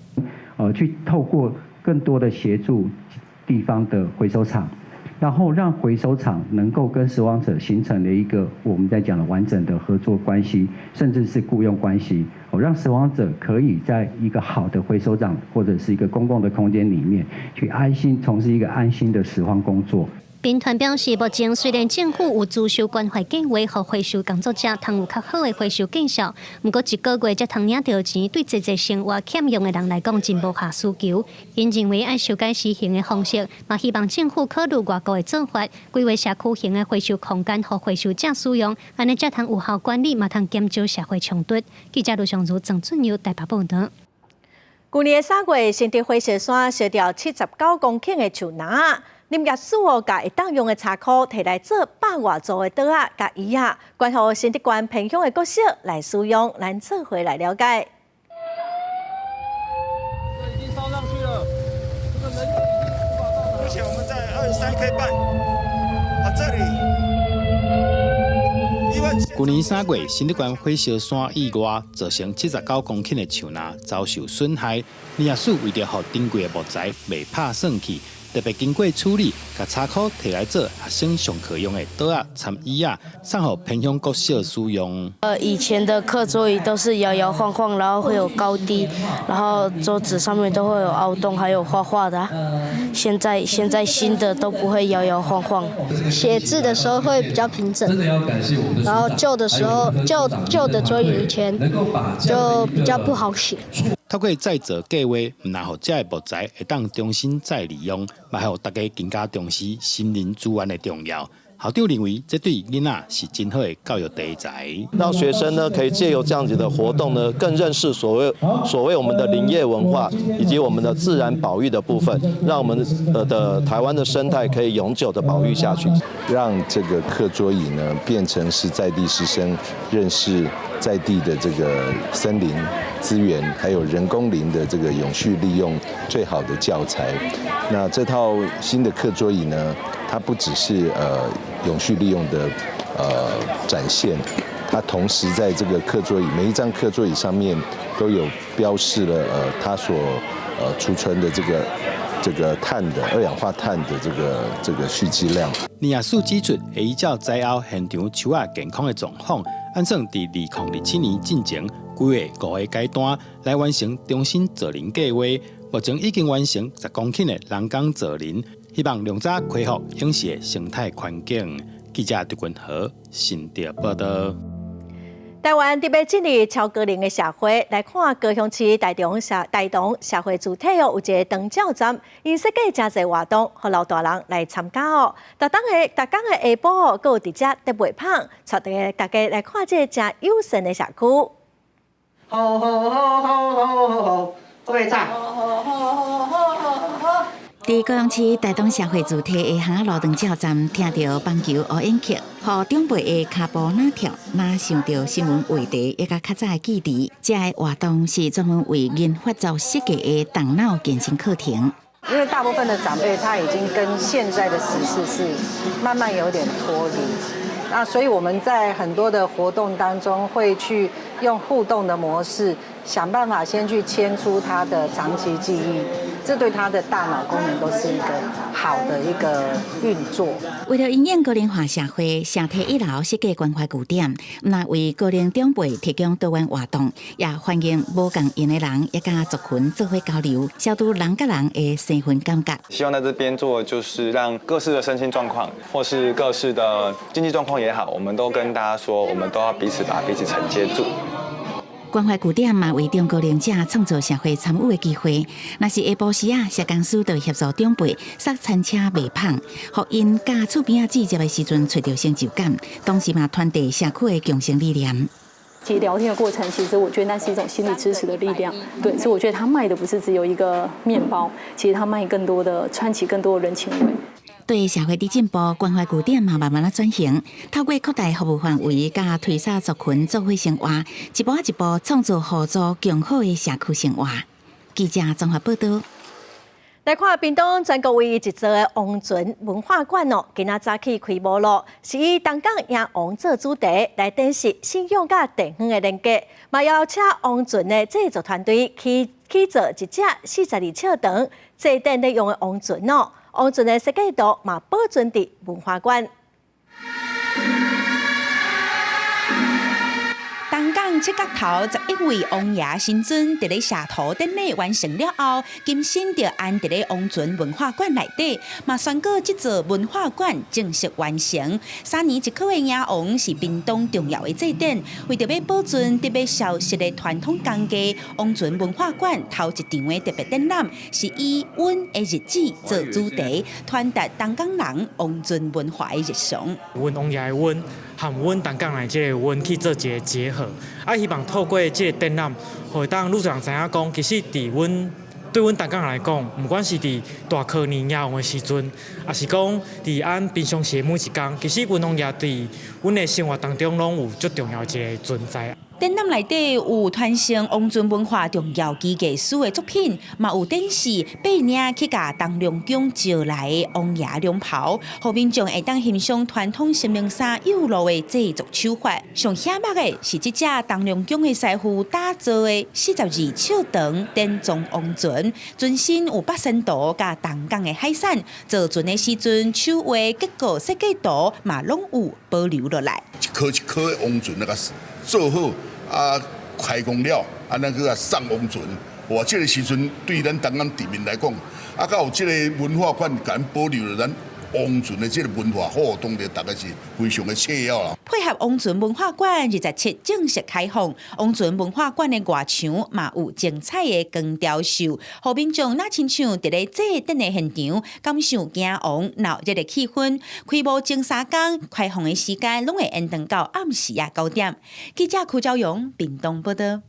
去透过更多的协助地方的回收厂，然后让回收厂能够跟拾荒者形成了一个我们在讲的完整的合作关系，甚至是雇佣关系，让拾荒者可以在一个好的回收站或者是一个公共的空间里面，去安心从事一个安心的拾荒工作。民团表示，目前虽然政府有资收关怀计划，和回收工作者通有较好的回收计划，不过一个月才通领到钱，对一些生活欠用的人来讲，真无下需求。因认为爱修改施行的方式，嘛希望政府考虑外国的做法，规划社区型的回收空间，和回收者使用，安尼才通有效管理，嘛通减少社会冲突。记者卢尚如、郑俊佑台北报道。去年3月，新竹火石山烧掉79公顷的树林。林业署甲会当用的茶库摕来做100外座的桌仔、甲椅仔，关乎新竹县偏乡的角色来使用，咱做回来了解。已经烧上去了，这个人已经无法到达。目前我们在23K 半，这里。去年3月，新竹县火烧山以外，造成79公顷的树林遭受损害。林业署为着让珍贵的木材未拍算去，特别经过处理，把茶库摕来做学生上课用的桌仔、餐椅仔，送予偏乡国小使用。以前的课桌椅都是摇摇晃晃，然后会有高低，然后桌子上面都会有凹洞，还有画画的。现在新的都不会摇摇晃晃，写字的时候会比较平整。然后旧的时候，旧的桌椅以前就比较不好写。透过再造计划，唔但让这木材会当重新再利用，嘛让大家更加重视森林资源的重要。校长认为，这对囡仔是真好的教育题材。让学生呢可以借由这样子的活动呢，更认识所谓我们的林业文化以及我们的自然保育的部分，让我们的台湾的生态可以永久的保育下去。让这个课桌椅呢变成是在地师生认识在地的这个森林资源，还有人工林的这个永续利用最好的教材。那这套新的课桌椅呢，它不只是永续利用的展现，它同时在这个课桌椅每一张课桌椅上面都有标示了它所储存的这个碳的二氧化碳的这个蓄积量。林业署指出，会依照灾后现场树仔健康的状况，按算伫2027年进行规划5个阶段来完成中心造林计划。目前已经完成10公顷的人工造林，希望量早恢复影视的生态环境。记者杜君和新竹报道。台湾特别建立超高龄的社会，来看高雄市台东社会主体有一个长照站，因设计真侪活动，和老大人来参加哦。逐工的下晡，阁有伫遮特别胖，带大家来看这真友善的社区。好，各位赞。伫高雄市台东社会主体的巷仔路长照站，听到棒球黑演曲，互长辈的脚步哪跳，哪想到新闻话题，也甲较早的记忆。这个活动是专门为研发造设计的动脑健身课程。因为大部分的长辈他已经跟现在的时事是慢慢有点脱离，那所以我们在很多的活动当中会去用互动的模式，想办法先去牵出他的长期记忆。这对他的大脑功能都是一个好的一个运作。为了迎迎高龄化社会，社体1楼设计关怀据点，那为高龄长辈提供多元活动，也欢迎无共缘的人，也甲族群做伙交流，消除人甲人的身份感觉。希望在这边做，就是让各式的身心状况，或是各式的经济状况也好，我们都跟大家说，我们都要彼此把彼此承接住。关怀据点嘛，为中高龄者创造社会参与的机会。若是下晡时社工师就会协助长辈塞餐车卖胖，互因甲厝边姊接的时阵找到成就感，同时嘛传递社区的共生力量。其实聊天的过程，其实我觉得那是一种心理支持的力量。对，所以我觉得他卖的不是只有一个面包，其实他卖更多的，串起更多的人情味。对社会的进步，关怀据点嘛慢慢转型，透过扩大服务范围，甲推萨族群做伙生活，一步一步创造合作更好的社区生活。记者综合报道。来看屏东全国唯一一座的王船文化馆哦，今仔早起开幕咯，是以东港迎王做主题，来展示信仰甲地方的连接，嘛邀请王船的制作团队去做一只42尺长、坐垫内用的王船哦。王船的设计图嘛保存伫文化馆。东港七角头11位王爷神尊伫咧社图典礼完成了后，今生就安伫咧王船文化馆内底，嘛宣告这座文化馆正式完成。3年一考的迎王是屏东重要的祭典，为着要保存特别消失的传统工艺，王船文化馆头一场的特别展览是以阮的日子做主题，传达东港人王船文化的日常。阮王爷的阮。和阮东港来这个阮去做一个结合，希望透过这个展览，互当愈多人知影讲，其实伫阮对阮东港来讲，不管是伫大考年迎王的时阵，也是讲伫俺平常时每一天，其实阮王爷伫阮的生活当中拢有最重要一个存在。展览内底有传承王船文化重要技艺师的作品，嘛有展示八领去甲东龙宫招来的王爷龙袍，互民众会当欣赏传统神明衫有路的制作手法。上显目的是这只东龙宫的师傅打造的42尺长电装王船，船身有八仙图甲东港的海产，造船的时阵手画结构设计图嘛拢有保留落来。一颗一颗的王船那个做好。开工了，那个上王船，哇！这个时阵对咱东港地面来讲，到有这个文化馆，敢保留了咱王船的这个文化活动的，大概是非常的切要啦。配合王船文化馆27正式开放，王船文化馆的外墙嘛有精彩的光雕秀，互民众那亲像伫咧祭典的现场，感受迎王闹热的气氛。开幕前3天，开放的时间拢会延长到暗时9点。记者柯昭勇屏东报道。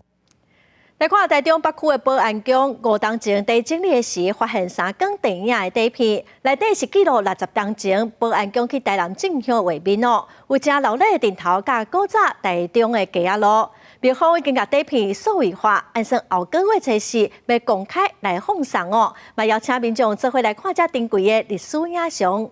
来看台中北区的保安宫，5当前在整理时发现3根电影的底片，内底是记录60当前保安宫去台南进香画面哦，有正老类的电头甲古早台中的街仔路。庙方已经甲底片数位化，按算后个月初4要公开来放送哦，嘛邀请民众做伙来看这珍贵的历史影像。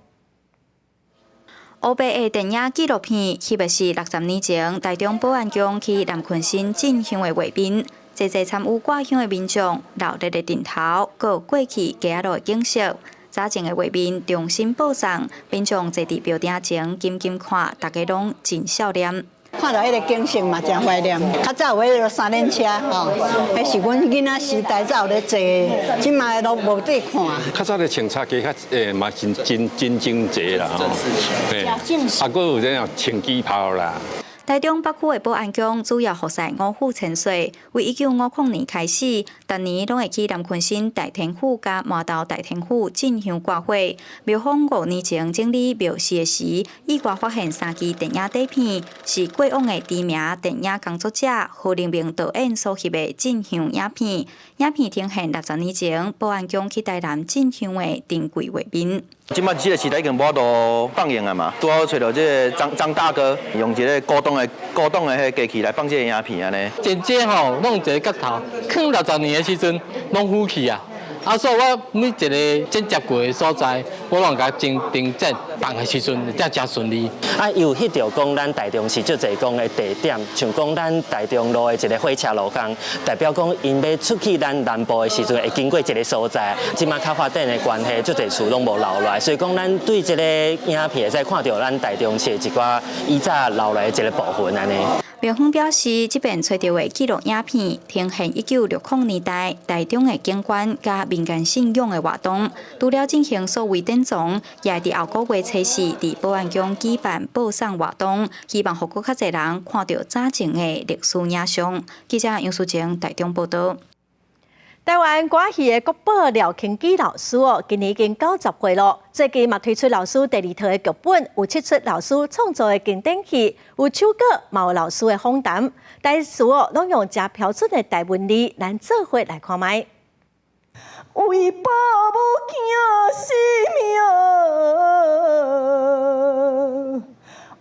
黑白的电影纪录片，翕的是60年前台中保安宫去南昆新进香的画面。侪参与挂香的民众，热烈的点头，佮有过去街仔路的景色。早前的画面重新播送，民众坐伫标顶前，紧紧看，大家拢真笑脸。看到迄个景色嘛，真怀念。较早有迄个三轮车吼，迄是阮囡仔时代才有咧坐，即卖都无得看。较早咧穿插机较嘛真整齐啦吼，啊，佫有这样穿旗袍啦。台中北区的保安局主要服侍5府千岁，为1950年开始，逐年拢会去南昆新大天府甲麻豆大天府进香挂花。庙方5年前整理庙事的时，意外发现3支电影底片，是过往的知名电影工作者何令明导演所翕的进香影片。影片呈现60年前保安局去台南进香的珍贵画面。即摆即个时代已经无都放映啊嘛，拄好找到这个张大哥，用一个古董的迄机器来放这个影片安尼。真正吼，弄一个角头，放60年的时阵，拢浮去啊。啊，所以我每一个剪接过的所在，我拢甲真定正放的时阵，才真顺利。啊，又翕到讲咱台中是足侪讲的地点，像讲咱台中路的一个火车路工，代表讲因要出去咱南部的时阵，会经过一个所在。即马较发展的关系，足侪厝拢无留落来，所以讲咱对这个影片会使看到咱台中市一寡以早留来的一个部分安尼。庙方表示，这边找到的纪录影片呈现1960年代台中的景观甲民间信仰的活动，除了进行所谓典藏，也伫后个月初4伫保安局举办报送活动，希望互更较侪人看到早前的历史影像。记者杨淑晴台中报道。台湾歌戏的国宝廖庆基老师今年已经90岁了。最近嘛推出老师第2套的剧本，有7出老师创作的经典戏，有手稿，嘛有老师的访谈。但是拢用真标准的台文字，咱做伙来看卖。为保母囝性命，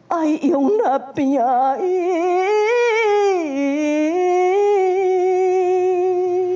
爱用力拼伊。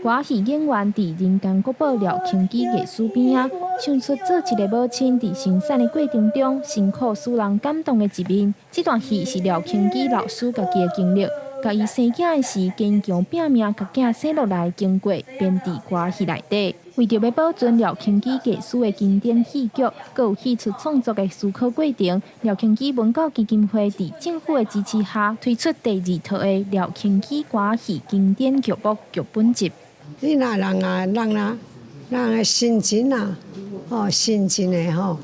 歌戏演员伫人间国宝廖庆基艺术边啊，唱出做一个母亲伫生产的过程中辛苦使人感动的一面。这段戏是廖庆基老师家己的经历，甲伊生囝的时坚强拼命，甲囝生落来的经过编伫歌戏内底。为着要保存廖庆基艺术的经典戏剧，佮有戏出创作的思考过程，廖庆基文教基金会伫政府的支持下，推出第2套的廖庆基歌戏经典剧目剧本集。你那人的心情啊，心情的上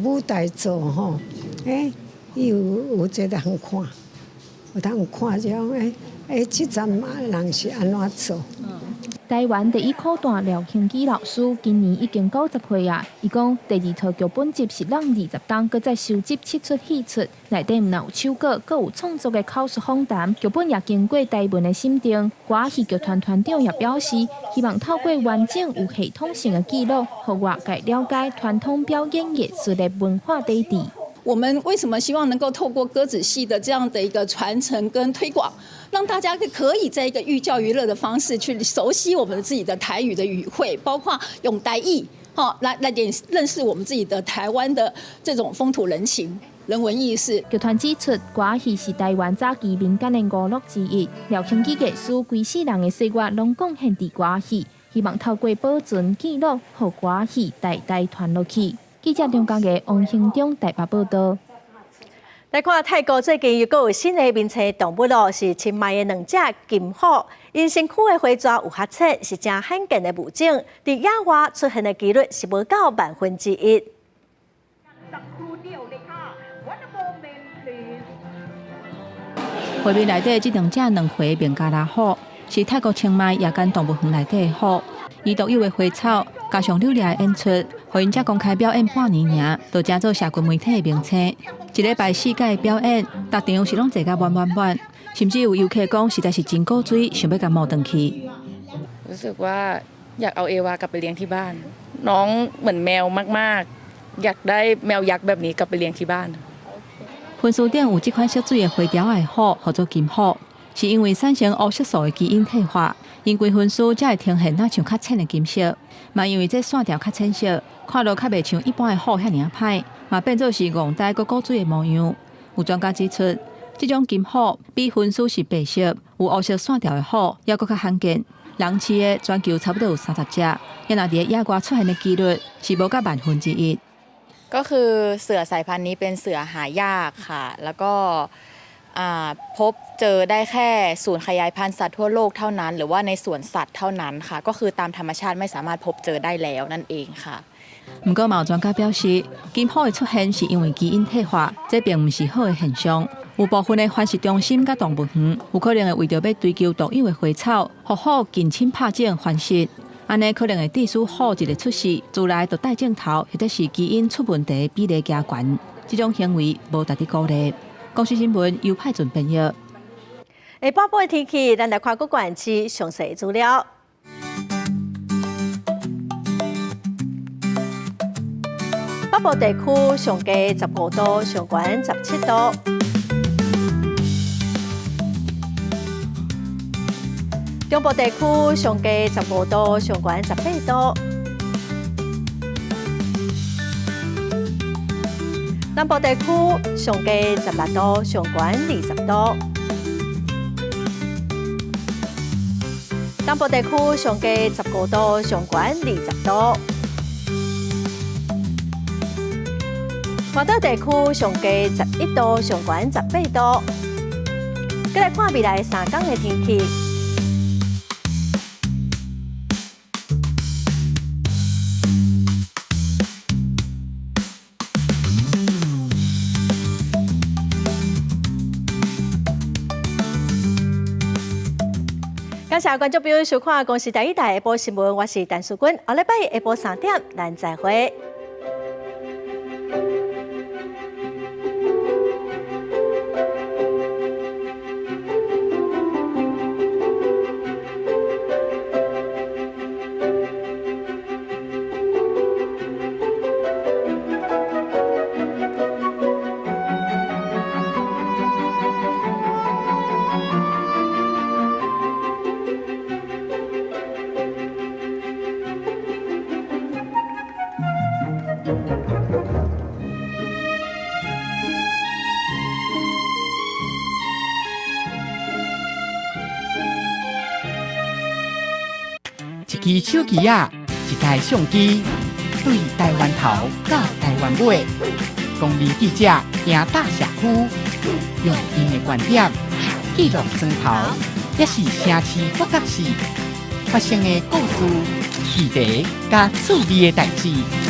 舞台做有这个通看，有通看这种这阵人是安怎做？台湾第1科段廖庆基老师今年已经90岁啊！伊讲第2套剧本集是让20档，搁再收集7出戏出，内底唔有手稿，搁有创作的口述访谈。剧本也经过台文的审定。歌戏剧团团长也表示，希望透过完整有系统性的记录，互外界了解传统表演艺术的文化底底。我们为什么希望能够透过歌仔戏的这样的一个传承跟推广，让大家可以在一个寓教于乐的方式去熟悉我们自己的台语的语汇，包括用台语，来认识我们自己的台湾的这种风土人情、人文意识。剧团指出，歌戏是台湾早期民间的娱乐之一，廖庆基艺术规世人的岁月拢贡献伫歌戏，希望透过保存记录，互歌戏代代传落去。记者中嘉嘅王兴忠台北报道。来看泰国最近又有新的面车动物咯，是清迈的2只金虎，因身躯的花爪有黑色，是真罕见的物种，伫野外出现的几率是无到1/1000。花面内底这2只2岁的孟加拉虎，是泰国清迈夜间动物园内底的虎，伊独有的花草加上流烈的演出。互因才公开表演半年尔，就成做社群媒体的名称。一礼拜4届的表演，逐场是拢坐甲满，甚至有游客讲实在是真古锥，想要甲摸回去。รู้สึกว่าอยากเอาเอวากลับไปเลี้ยงที่บ้านน้องเหมือนแมวมากๆอยากได้แมวยักษ์แบบนี้กลับไปเลี้ยงที่บ้าน分数点有这款色水的花条的虎，叫做金虎，是因为产生黑色素的基因退化，因规分数才会呈现那像较浅的金色。嘛，因为这线条较浅色，看落较袂像一般的虎遐尔歹，嘛变做是戆呆个古锥的模样。有专家指出，这种金虎比分数是白色、有黑色线条的虎，还佫较罕见。人饲的全球差不多有30只，也若伫野外出现的几率是无到1/1000。ก็คือเสือสายพันธุ์นี้เป็นเสือหายากค่ะแล้วก็ พบเจอได้แค่ศูนย์ขยายพันธุ์สัตว์ทั่วโลกเท่านั้นหรือว่าในสวนสัตว์เท่านั้นค่ะก็คือตามธรรมชาติไม่สามารถพบเจอได้แล้วนั่นเองค่ะ不過，有專家表示，金浦的出現是因為基因退化，這並唔是好的現象。有部分的繁殖中心甲動物園，有可能會為着要追求獨有的花草，互虎近親拍種繁殖，安尼可能會致使虎一個出世，自來就帶鏡頭，或者是基因出問題比例加懸。這種行為無值得鼓勵。公視新聞由派準編譯。下半部的天氣，咱來看各縣市詳細資料。北部地區上低15度，上懸17度；中部地區上低15度，上懸18度；南部地區上低18度，上懸20度；東部地區上低19度，上懸20度。華東地區上低11度，上懸18度。再來看未來3天的天氣。感謝觀眾朋友收看《公視第一台下晡新聞》，我是陳淑君。下禮拜下晡3點，咱再會。一支手机啊，一台相機，對台灣頭到台灣尾，公民記者行大社區，用因的觀點記錄磚頭，也是城市各角市發生的故事、議題加趣味的代誌。